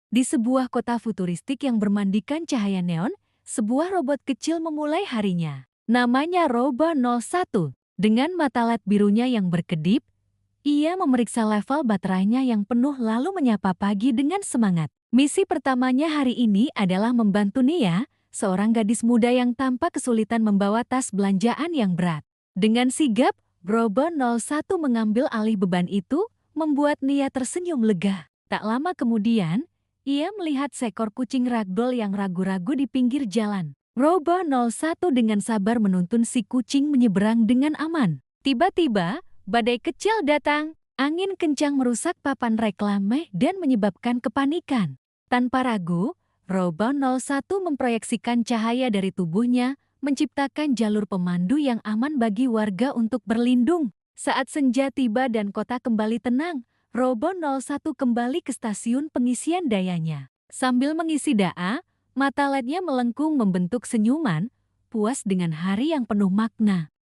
Di sebuah kota futuristik yang bermandikan cahaya neon, sebuah robot kecil memulai harinya. Namanya Robo 01. Dengan mata LED birunya yang berkedip, ia memeriksa level baterainya yang penuh lalu menyapa pagi dengan semangat. Misi pertamanya hari ini adalah membantu Nia, seorang gadis muda yang tanpa kesulitan membawa tas belanjaan yang berat. Dengan sigap, Robo 01 mengambil alih beban itu, membuat Nia tersenyum lega. Tak lama kemudian, ia melihat seekor kucing ragdoll yang ragu-ragu di pinggir jalan. Robo 01 dengan sabar menuntun si kucing menyeberang dengan aman. Tiba-tiba, badai kecil datang. Angin kencang merusak papan reklame dan menyebabkan kepanikan. Tanpa ragu, Robo 01 memproyeksikan cahaya dari tubuhnya, menciptakan jalur pemandu yang aman bagi warga untuk berlindung. Saat senja tiba dan kota kembali tenang, Robo 01 kembali ke stasiun pengisian dayanya. Sambil mengisi data, mata LED-nya melengkung membentuk senyuman, puas dengan hari yang penuh makna.